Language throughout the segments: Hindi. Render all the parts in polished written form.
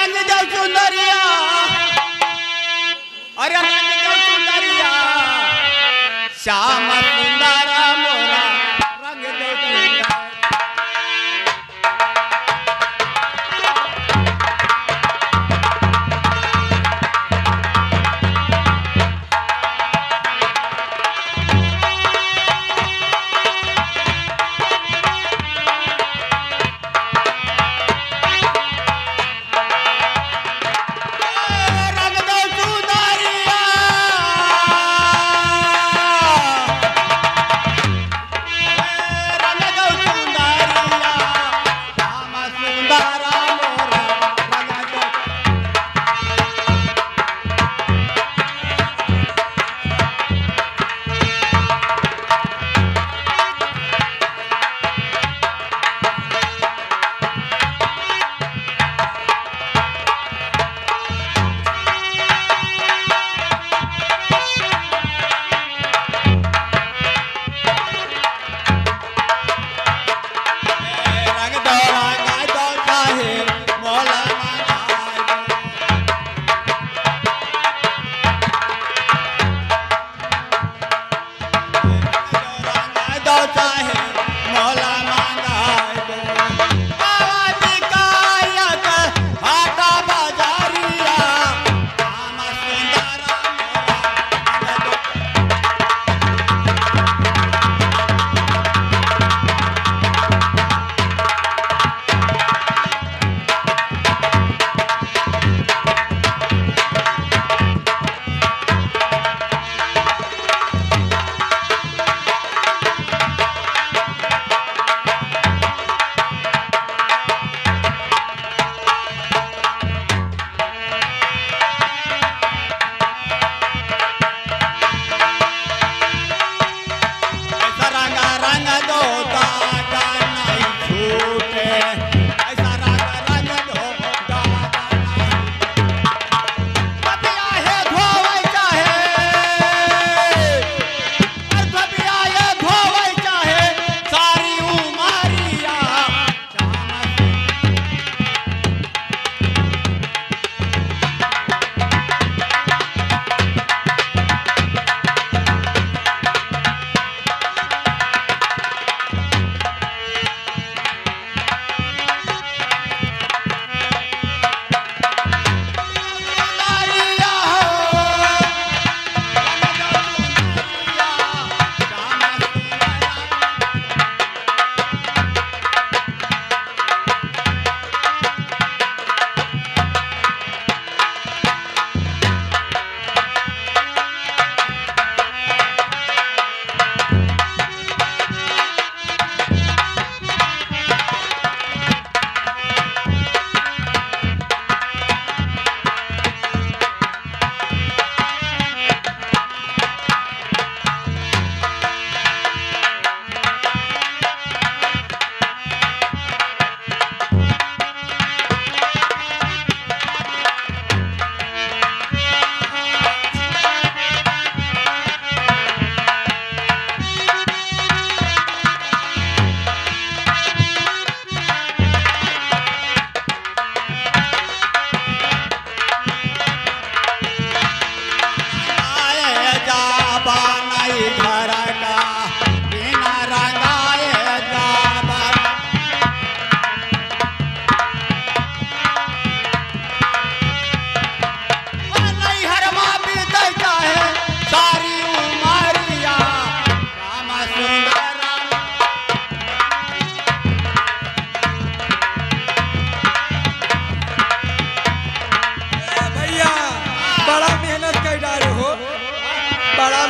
रंग दो सुंदरिया, अरे रंग दो सुंदरिया, श्याम सुंदर मोरा रंग दो सुंदर।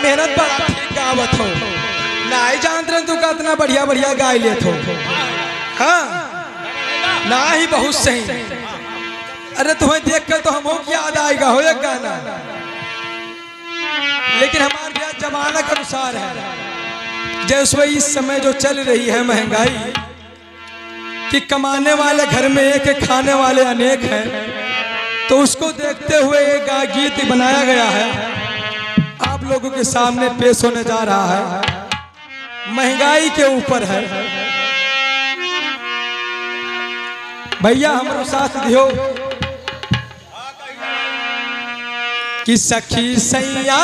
मेहनत बड़ा ठीक गावत हो नहीं जानते तू का इतना बढ़िया बढ़िया गाय लेत हो। हाँ ना ही बहुत सही। अरे तुम्हें देख कर तो हमको याद आएगा हो एक गाना, लेकिन हमारे यहाँ जमाना के अनुसार है। जैसे इस समय जो चल रही है महंगाई कि कमाने वाले घर में एक है, खाने वाले अनेक हैं, तो उसको देखते हुए एक गीत बनाया गया है, आप लोगों के सामने पेश होने जा रहा है। महंगाई के ऊपर है। भैया हमारे साथ दियो कि सखी सैया।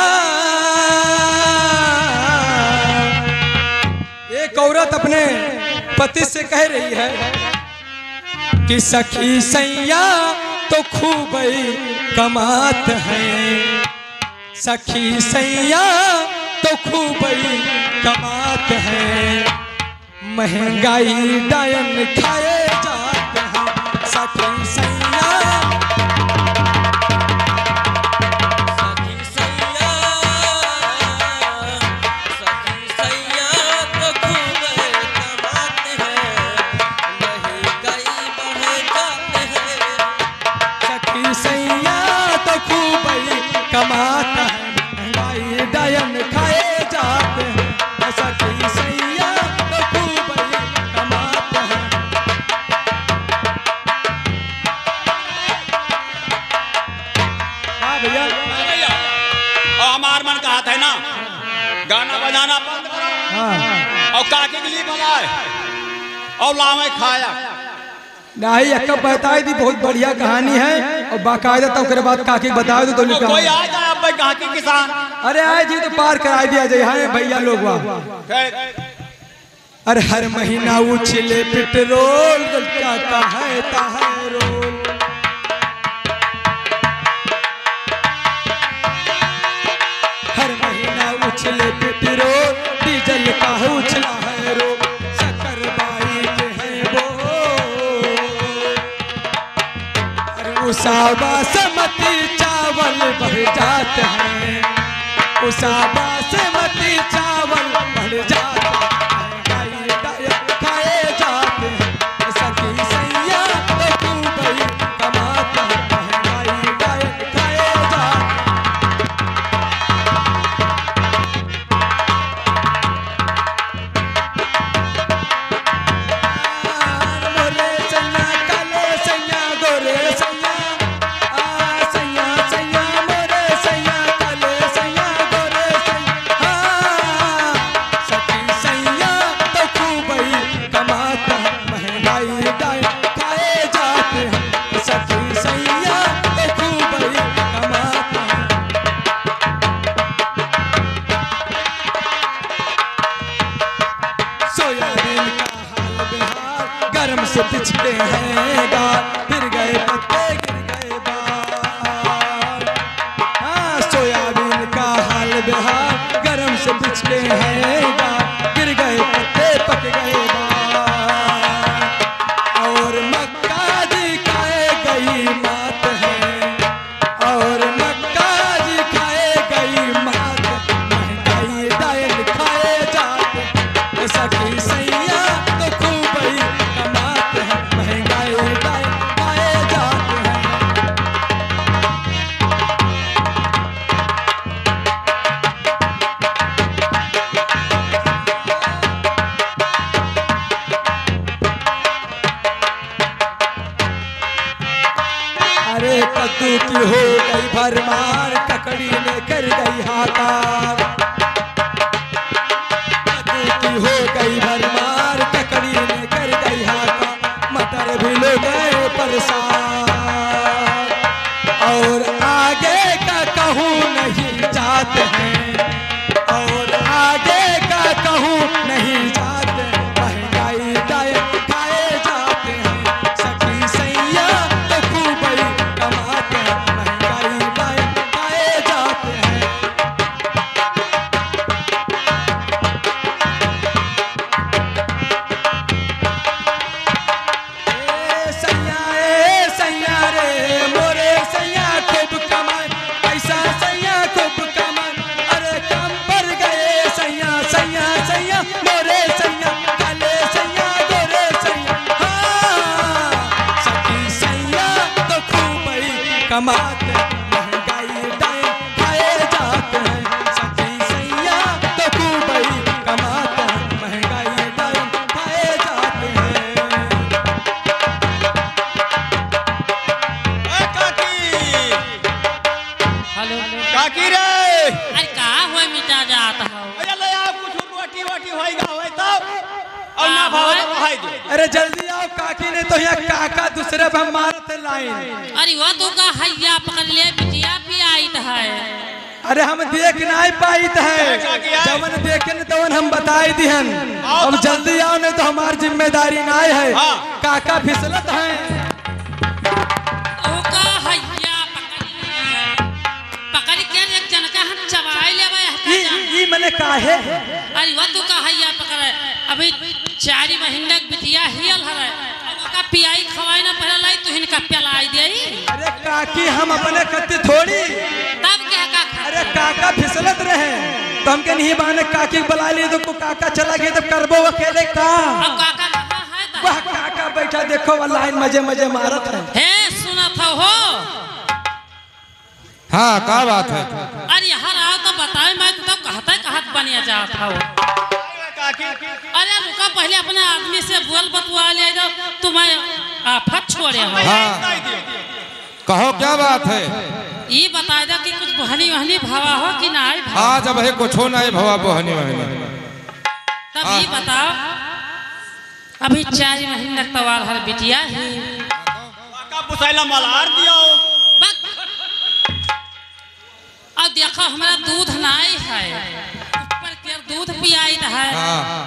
एक औरत अपने पति से कह रही है कि सखी सैया तो खूब कमात है, सखी सैया तो खूब कमात है, महंगाई डायन खाए जाते हैं सखी सैया। कमाता है महंगाई डायन खाए जाते हैं सखी सैया तो खूब कमाता है। हाँ भैया और हमार मन का हाथ है ना, गाना बजाना बंद करो। हाँ। और काके के लिए बनाए और लावे खाया नहीं। एक बताई थी बहुत बढ़िया कहानी है और बाकायदा तो उसके बाद काकी बताए तो दोनों कोई आ जाए अब काकी किसान। अरे आए जी तो पार करा दिया जाए। हाँ भैया लोग वहाँ अरे हर महीना उछले पेट्रोल जाता है रोल, हर महीना उछले पेट्रोल डीजल का उछला है रोल, शक्कर बाइक है वो उसा बासमती चावल बढ़ जाते हैं, उसा बासमती चावल बढ़ जाते हैं, खाए जाते हैं सखी सैया तो खूब कमाते हैं, महंगाई डायन खाए जाते मोरे सैया काले सैया गोरे सैया गरम से पिछले हैं गाल, फिर गए पत्ते गिर गए बाल। हाँ सोयाबीन का हाल बेहाल, गरम से पिछले हैं गाल, गिर गए पत्ते पक गए बाल। और मक्का जी खाए गई मात है, और मक्का जी खाए गई मात, महंगाई डायन खाए जाते सखी सैया तो खूब कमाते हैं, महंगाई डायन खाए जाते हैं। अरे कद्दू की हो गई भरमार, ककड़ी ने कर गई हाकार, कद्दू की हो गई भरमार, ककड़ी ने कर गई हाकार, मटर भी ले गए परेशान। और आगे का कहूँ नहीं जाते हैं, और आगे का कहूँ नहीं जाते, महंगाई डायन खाए जाते हैं सखी सैया तो खूब कमाते हैं, महंगाई डायन खाए जाते हैं। ए सैया रे मोरे सैया खूब कमाए, पैसा सैया खूब कमाए, अरे कम पड़ गए सैया सैया सैया मोरे सैया काले सैया गोरे सैया। हाँ सखी सैया तो खूब कमाते, महंगाई डायन खाए जाते हैं सखी सैया तो खूब कमाते हैं, महंगाई डायन खाए जाते हैं। काकी रे अरे का हुआ मिटा जाता हो। अरे ले आओ कुछ रोटी वोटी होएगा होए तब और ना भाव तो खाई दे। अरे जल्दी आओ काकी ने तो यहाँ काका दूसरे पे मारते लाइन। अरे वो तो का हैया पकड़ ले बिटिया भी आई है। अरे हम देख नहीं पाई है, जवन देखे न तवन हम बताई दिहन। अब जल्दी आओ नहीं तो हमारी जिम्मेदारी ना है। काका फिसलत है। ओका हैया पकड़ के एक जन का हम चबाई लेबे ई मने काहे? अरे वो तो का हैया पकड़ अभी 4 महीने की बिटिया हियल है। का पियाई खवाई ना पहला लाई तो इनका पिलाई देई। अरे काकी हम अपने कत्ते थोड़ी तब क्या का? अरे काका फिसलत रहे तो हम के नहीं बहाने काकी बुला लिए तो काका चला गया तो करबो अकेले का। अब काका कहां है? वह काका बैठा देखो वो लाइन मजे मजे मारत है। हे सुना था हो। हाँ क्या बात है? अरे यहाँ आओ तो बताए मैं तो कहत बनिया जात हो। अरे रुका पहले अपने आदमी से बोल बतवा ले जाओ तुम्हें आफत छोड़े हो। हाँ कहो क्या बात है? ये बता दो कि कुछ बहनी वहनी भावा हो कि ना है? हाँ जब है कुछ हो नहीं भवा बहनी वहनी। तब ये बताओ अभी 4 महीने तक तवार हर बिटिया है। अब देखो हमारा दूध नहीं है, ऊपर के दूध पियाई है।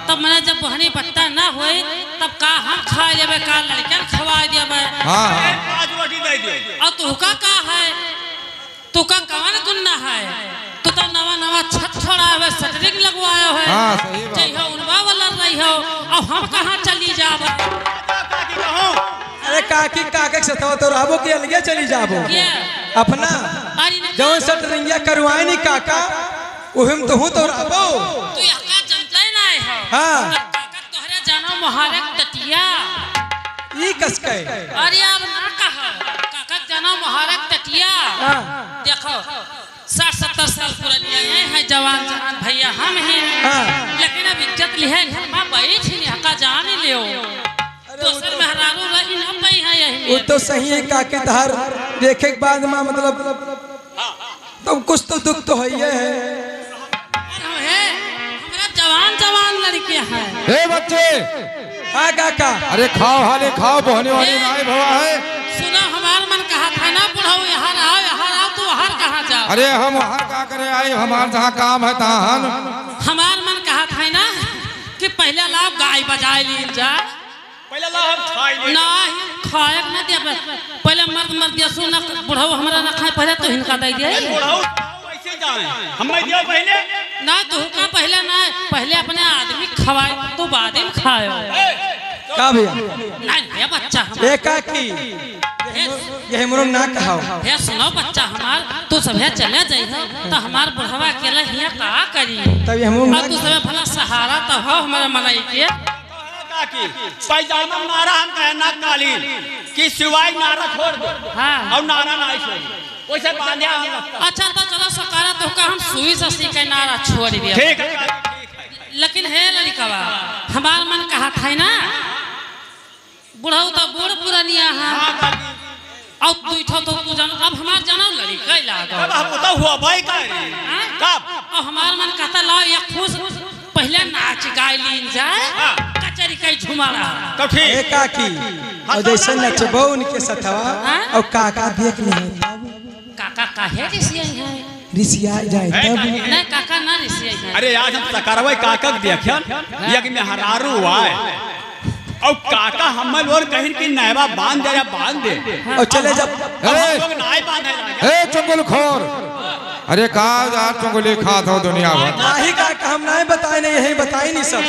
तब मैंने जब बहनी बट्टा ना होए तब का हम खा लेबे का लड़कन खवा देबे। और तू का है? तू का कौन गुन्ना है? तू तो नवा नवा छत छोड़ावे सटरिंग लगवाया है। हाँ सही बात। जई हो उनवा वाला रही हो और हम कहां चली जाबे? अरे काकी काके के सताओ तो राबो के अलगे चली जाबो अपना जौन सटरिंगिया करवाए नहीं काका उहिम तो हूं तो राबो। तू यका जनता नहीं है। हां काका तोहरे जानो महारक टटिया ई कस के। अरे यार ना कहा काका जानो महारक टटिया। देखो 60-70 साल पुरानी है जवान जवान भैया हम हैं। लेकिन अब इज्जत लिहे घर में बैठ नहीं हका जान लियो। दोसर मेहरारू रही ना पई है यही। वो तो सही है काके धार देखे के बाद में मतलब तो कुछ तो दुख तो है हमारा जवान जवान लड़के हैं। हे बच्चे हाँ काका। अरे खाओ हाले खाओ बहनी वाली नहीं भवा है। सुनो हमार मन कहा था ना बुढ़ाओ यहाँ आओ तू हर कहाँ जाओ। अरे हम हर का करे आए हमार जहाँ काम है तहाँ हमार मन कहा था ना कि पहले लाभ गाय बजाए ली जाए। पहले ला हम खाई ले नहीं खाए न दे पहले मर्द दिया सुन बुढ़ाओ हमरा न खाए पहले तो इनका दे दे। बुढ़ाऊ ऐसे जाए हम नहीं दियो पहले ना तू का पहले ना पहले अपने आदमी खवाए तो बाद में खाओ। का भैया नहीं बच्चा ए काकी ये हमरो ना कहो। हे सुनो बच्चा हमार तू सबे चले जाई तो हमार बुढ़वा अकेला हिया का करी। तब हमरो ना तू सबे भला सहारा तो हो हमारा मलाई के। काकी पैजामा नारा हम कहे ना कालीन कि सिवाय नारा छोड़ दो। हां और नारा नहीं छोड़ वैसे बांधे अच्छा तो चलो सकारा तो का हम सुई से सीखे नारा छोड़ दिया। ठीक है लेकिन है लड़कवा हमार मन कहा था ना बुढ़ऊ तो बूढ़ पुरानिया है। और तू तो तू जान अब हमार जानो लड़ी कई लागो अब हम तो हुआ भाई का कब और हमार मन कहता लाओ एक खुश पहले नाच गाय लीन जाए कचरी कई झुमारा तो ठीक ए काकी और जैसे नचबो उनके सथवा और काका देख ले काका काहे रिसिया है रिसिया जाए तब नहीं काका ना रिसिया है। अरे आज हम सकरवे काका देखियन यज्ञ में हरारू आए और काका हमल और कहीं की नैवा बांध दे या बांध दे और चले जब लोग नाई बांधे हे चुंगल खोर। अरे कहा यार चुंगली खात हो दुनिया भर नाही काका हम नहीं बताए नहीं यही बताई नहीं सब।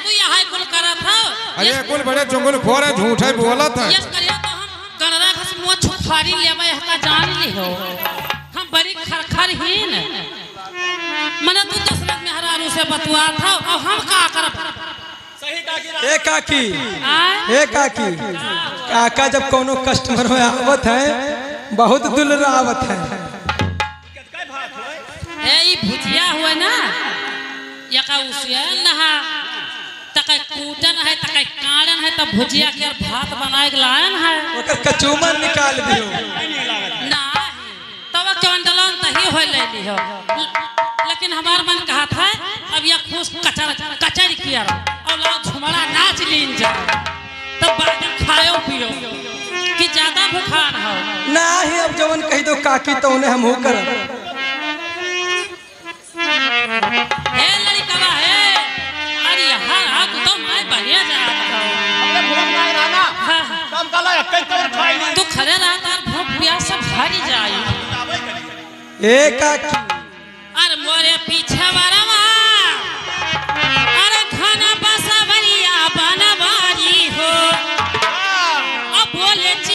तू यहाँ कुल करा था। अरे कुल बड़े चुंगल खोर है झूठे बोलत है। यस करियो तो हम गणरा घस मुंह छुखारी लेबे हका जान ली हो हम बड़ी खरखर हीन मने तू दूसरे में हरारू से बतवा था और हम का करब। सही काकी ए काकी ए काकी काका जब कोनो कस्टमर में आवत है बहुत दुलरा आवत है। ए ई भुजिया हुआ ना यका उसिया नहा तक कूटन है तक काड़न है तब भुजिया के भात बनाए लायन है ओकर कचूमर निकाल दियो ना तब चंडलन तही हो ले ली हो। लेकिन हमार मन कहा था अब यह खुश कचर किया और लाओ झुमरा नाच लीन जा। तब तो बाजन खाओ पियो कि ज्यादा भूखान हो ना ही अब जवन कही दो काकी तो उन्हें हम कर हे लड़का है अरे यहाँ आ तो मैं बढ़िया जा रहा हूँ हमने भूख नहीं रहना कम कला कई तो खाई नहीं तू खड़े रहा तार भूख प्यास सब भरी जाए ए काकी